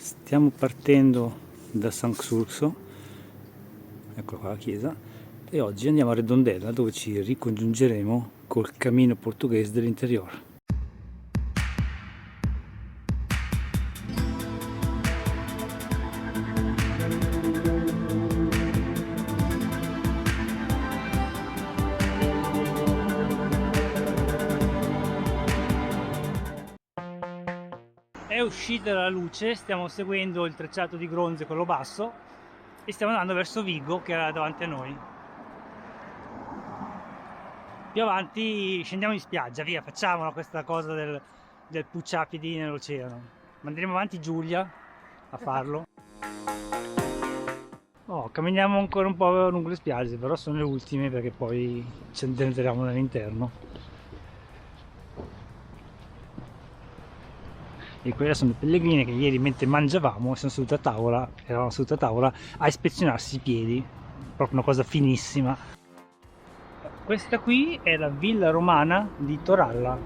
Stiamo partendo da San Xurxo, ecco qua la chiesa, e oggi andiamo a Redondela dove ci ricongiungeremo col cammino portoghese dell'interior. È uscita la luce, stiamo seguendo il tracciato di Gronze, quello basso, e stiamo andando verso Vigo che era davanti a noi. Più avanti scendiamo in spiaggia, via, facciamola questa cosa del pucciapiedi nell'oceano. Manderemo avanti Giulia a farlo. Oh, camminiamo ancora un po' lungo le spiagge, però sono le ultime perché poi ci addentriamo nell'interno. E quelle sono le pellegrine che ieri mentre mangiavamo eravamo seduti a tavola a ispezionarsi i piedi, proprio una cosa finissima. Questa qui è la villa romana di Toralla,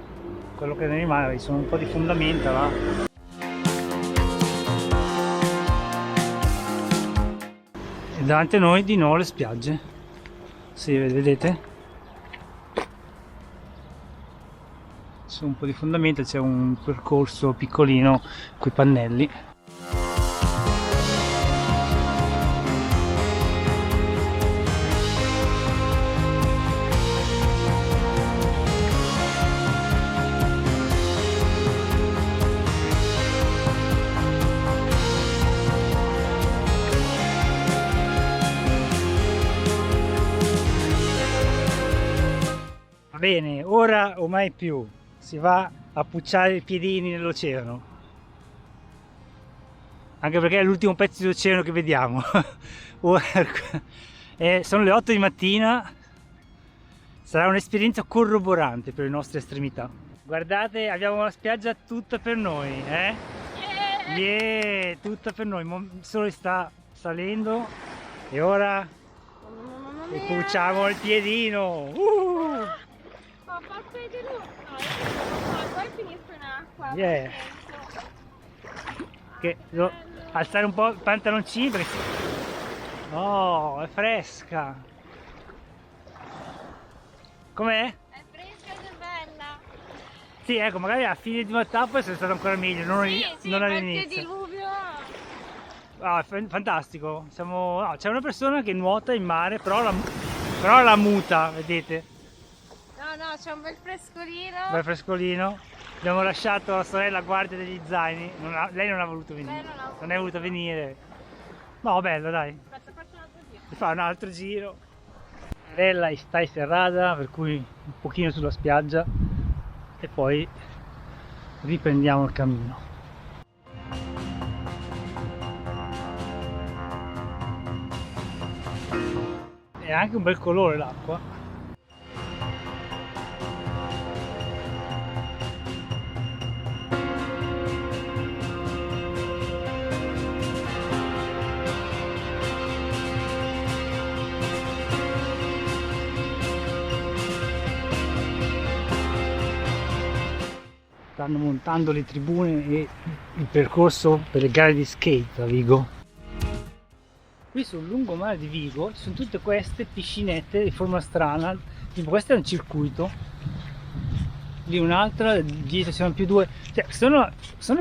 quello che ne rimane, sono un po' di fondamenta là. E davanti a noi di nuovo le spiagge, sì, vedete? C'è un po' di fondamenta, c'è un percorso piccolino coi pannelli. Va bene, ora o mai più si va a pucciare i piedini nell'oceano, anche perché è l'ultimo pezzo di oceano che vediamo. Sono le 8 di mattina, sarà un'esperienza corroborante per le nostre estremità. Guardate, abbiamo la spiaggia tutta per noi, yeah, tutta per noi. Il sole sta salendo e ora pucciamo il piedino. Poi finisco in acqua. Yeah. Che devo alzare un po' i pantaloncini perché... Oh, è fresca. Com'è? È fresca ed è bella. Sì, ecco, magari a fine di una tappa è stato ancora meglio, non Qualche all'inizio. diluvio. Ah, fantastico. No, c'è una persona che nuota in mare, però la muta, vedete? No, c'è un bel frescolino. Bel frescolino. Abbiamo lasciato la sorella a guardia degli zaini. Lei non ha voluto venire. Non è voluta venire. No, bello, dai. Aspetta, faccio un altro giro. Si fa un altro giro. Sorella sta in serrata, per cui un pochino sulla spiaggia e poi riprendiamo il cammino. È anche un bel colore l'acqua. Stanno montando le tribune e il percorso per le gare di skate a Vigo. Qui sul lungomare di Vigo ci sono tutte queste piscinette di forma strana, tipo questo è un circuito, lì un'altra, dietro ci sono più due, cioè sono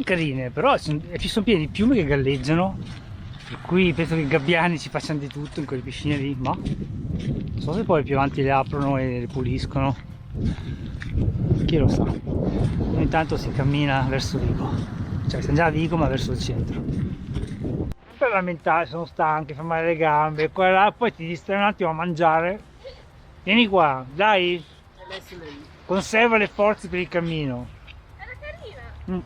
carine, però sono piene di piume che galleggiano, per cui penso che i gabbiani ci facciano di tutto in quelle piscine lì, ma non so se poi più avanti le aprono e le puliscono, chi lo sa. Intanto si cammina verso Vigo, cioè siamo già a Vigo ma verso il centro. Per lamentare, sono stanchi, fa male le gambe, qua e là, poi ti distrai un attimo a mangiare. Vieni qua, dai, conserva le forze per il cammino. Era carina.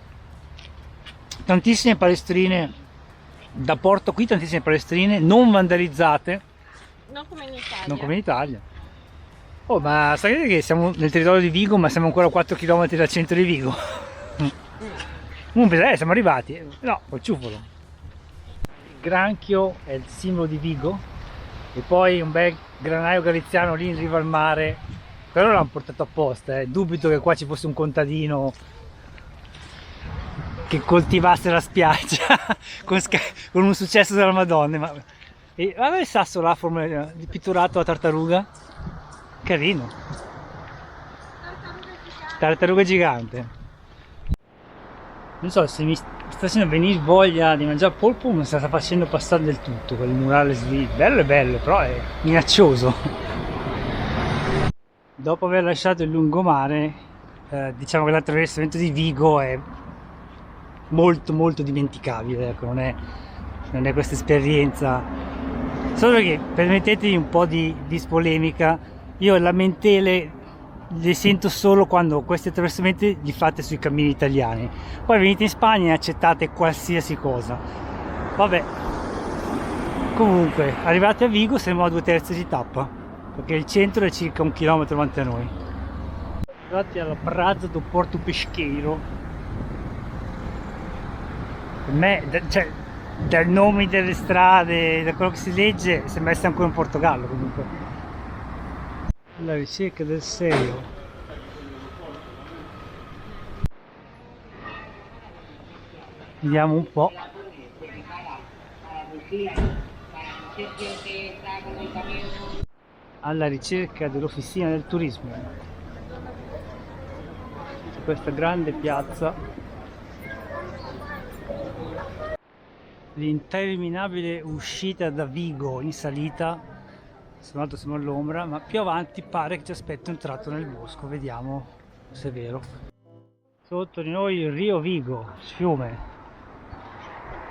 Tantissime palestrine da porto qui, tantissime palestrine non vandalizzate, Non come in Italia. non come in Italia. Oh, ma sapete che siamo nel territorio di Vigo ma siamo ancora a 4 km dal centro di Vigo? Non pensate, siamo arrivati, no, col ciuffolo. Il granchio è il simbolo di Vigo e poi un bel granaio galiziano lì in riva al mare, però l'hanno portato apposta, dubito che qua ci fosse un contadino che coltivasse la spiaggia con un successo della Madonna. E guarda il sasso là, di pitturato a tartaruga, carino, tartaruga gigante. Non so se mi sta facendo venire voglia di mangiare polpo, mi sta facendo passare del tutto quel murale lì, bello e bello, però è minaccioso. Dopo aver lasciato il lungomare, diciamo che l'attraversamento di Vigo è molto molto dimenticabile, ecco, non è questa esperienza, solo che, permettetemi un po' di polemica, io lamentele le sento solo quando questi attraversamenti li fate sui cammini italiani, poi venite in Spagna e accettate qualsiasi cosa. Vabbè, comunque arrivati a Vigo siamo a 2/3 di tappa, perché il centro è circa 1 chilometro davanti a noi. Arrivati alla Praza do Porto Pesqueiro. Per me, cioè, dai nomi delle strade, da quello che si legge, sembra essere ancora in Portogallo comunque. La ricerca del serio. Vediamo un po'. Alla ricerca dell'officina del turismo. C'è questa grande piazza. L'interminabile uscita da Vigo in salita. Siamo all'ombra, ma più avanti pare che ci aspetti un tratto nel bosco, vediamo se è vero. Sotto di noi il Rio Vigo, fiume.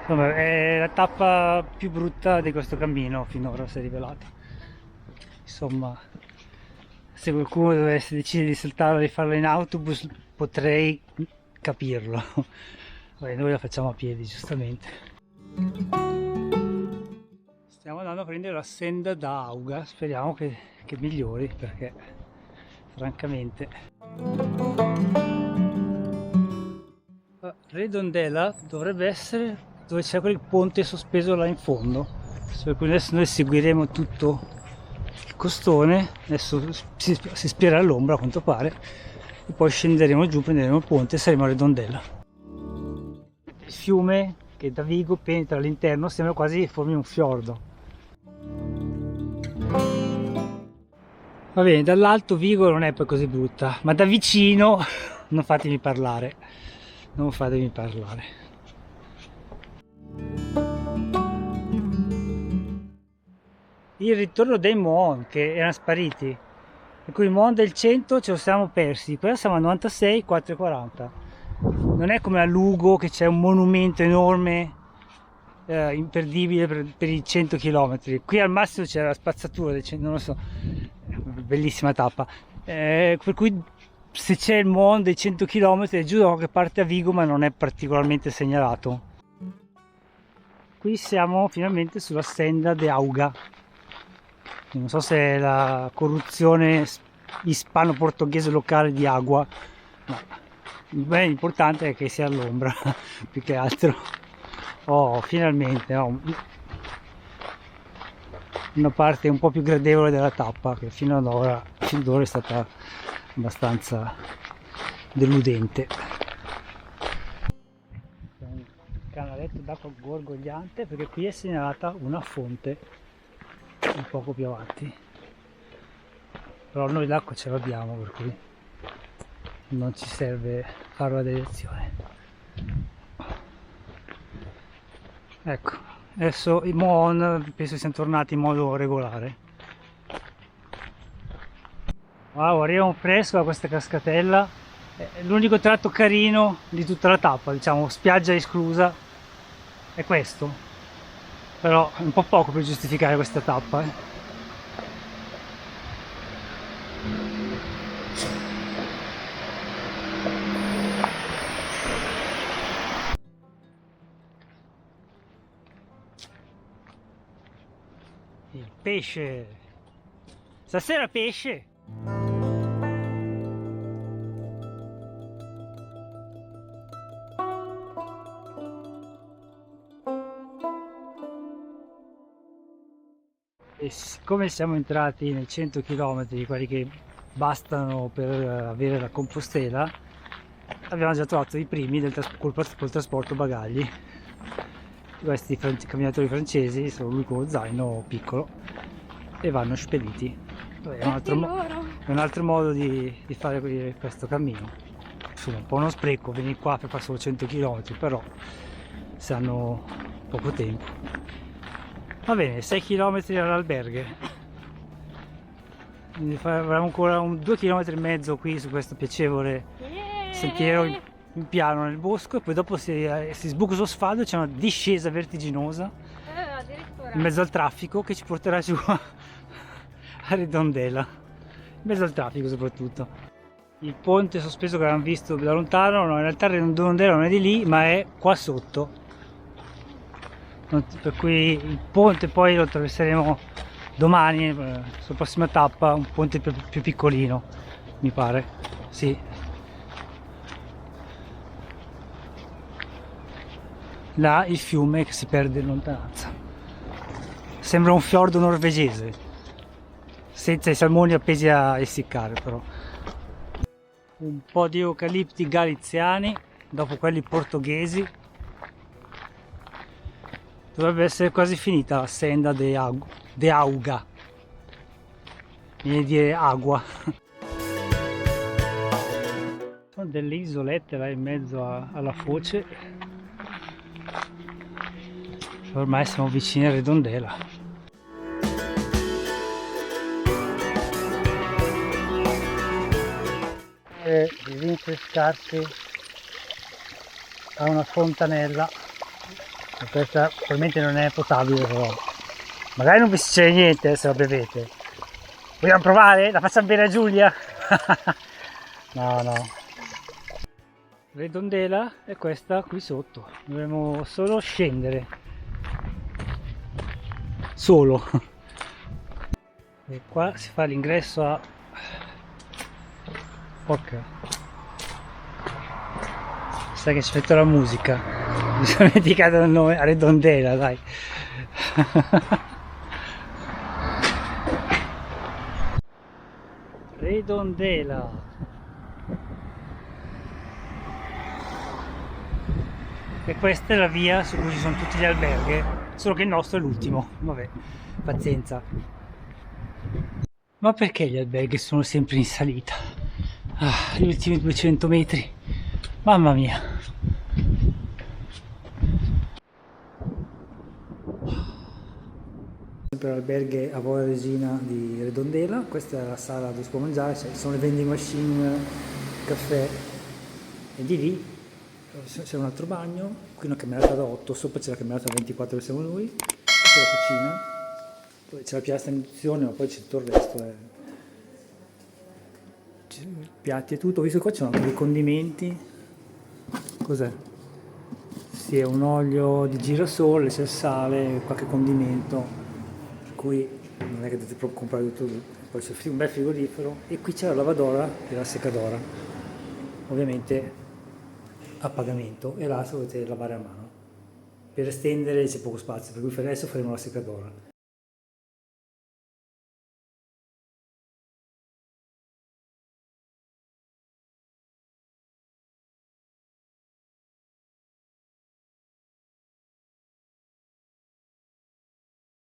Insomma, è la tappa più brutta di questo cammino finora, si è rivelata. Insomma, se qualcuno dovesse decidere di saltarla e di farla in autobus, potrei capirlo. Vabbè, noi la facciamo a piedi, giustamente. Stiamo andando a prendere la senda da Auga, speriamo che migliori, perché francamente Redondela dovrebbe essere dove c'è quel ponte sospeso là in fondo, per cui adesso noi seguiremo tutto il costone, adesso si spierà all'ombra a quanto pare, e poi scenderemo giù, prenderemo il ponte e saremo a Redondela. Il fiume che da Vigo penetra all'interno sembra quasi formi un fiordo. Va bene, dall'alto Vigo non è poi così brutta, ma da vicino non fatemi parlare, non fatemi parlare. Il ritorno dei Moon che erano spariti, per cui il Moon del 100 ce lo siamo persi, poi siamo a 96, 4,40. Non è come a Lugo che c'è un monumento enorme, imperdibile per i 100 km. Qui al massimo c'è la spazzatura del 100, non lo so, bellissima tappa, per cui se c'è il Mon dei 100 km è giù da qualche parte a Vigo, ma non è particolarmente segnalato. Qui siamo finalmente sulla senda de Auga. Non so se è la corruzione ispano-portoghese locale di Agua, ma l'importante è che sia all'ombra più che altro. Oh, finalmente una parte un po' più gradevole della tappa, che fino ad ora è stata abbastanza deludente. Un canaletto d'acqua gorgogliante, perché qui è segnalata una fonte un poco più avanti, però noi l'acqua ce l'abbiamo, per cui non ci serve fare la direzione. Ecco, adesso i Moon penso siano tornati in modo regolare. Wow, arriva un fresco da questa cascatella, è l'unico tratto carino di tutta la tappa, diciamo, spiaggia esclusa, è questo, però è un po' poco per giustificare questa tappa. Il pesce, stasera pesce. E siccome siamo entrati nei 100 km, quelli che bastano per avere la Compostela, abbiamo già trovato i primi col trasporto bagagli. Questi camminatori francesi sono lui con lo zaino piccolo e vanno spediti. È un altro modo di fare questo cammino. Insomma, un po' uno spreco venire qua per fare solo 100 km, però se hanno poco tempo. Va bene, 6 km all'alberghe. Quindi avremo ancora 2 km e mezzo qui su questo piacevole sentiero in piano nel bosco, e poi dopo si sbuca sullo sfaldo e c'è una discesa vertiginosa in mezzo al traffico che ci porterà giù a Redondela, in mezzo al traffico soprattutto. Il ponte sospeso che avevamo visto da lontano, no, in realtà Redondela non è di lì ma è qua sotto, per cui il ponte poi lo attraverseremo domani sulla prossima tappa, un ponte più piccolino mi pare, sì. Là il fiume che si perde in lontananza, sembra un fiordo norvegese senza i salmoni appesi a essiccare, però. Un po' di eucalipti galiziani dopo quelli portoghesi. Dovrebbe essere quasi finita la senda de Auga, viene a dire agua. Sono delle isolette là in mezzo alla foce. Ormai siamo vicini a Redondela. Rinfrescarsi a una fontanella. Questa probabilmente non è potabile, però magari non vi succede niente se la bevete. Vogliamo provare? La facciamo bere a Giulia? No. Redondela è questa qui sotto, dovremo solo scendere. Solo. E qua si fa l'ingresso a... Porca. Sai che ci metto la musica. Mi sono dimenticato il nome, a Redondela, dai. Redondela. E questa è la via su cui ci sono tutti gli alberghi, solo che il nostro è l'ultimo. Vabbè, pazienza. Ma perché gli alberghi sono sempre in salita? Gli ultimi 200 metri. Mamma mia. Sempre l'alberghe a Vola Regina di Redondela. Questa è la sala dove si può mangiare, cioè sono le vending machine, caffè, e di lì c'è un altro bagno, qui una camerata da 8, sopra c'è la camerata da 24 dove siamo noi, c'è la cucina, poi c'è la piastra in induzione, ma poi c'è tutto il resto, c'è piatti e tutto. Ho visto che qua c'erano anche dei condimenti. Cos'è? Sì, è un olio di girasole, c'è il sale, qualche condimento, per cui non è che dovete proprio comprare tutto lì. Poi c'è un bel frigorifero e qui c'è la lavadora e la secadora, ovviamente a pagamento, e là se volete lavare a mano. Per estendere c'è poco spazio, per cui adesso faremo la secadora.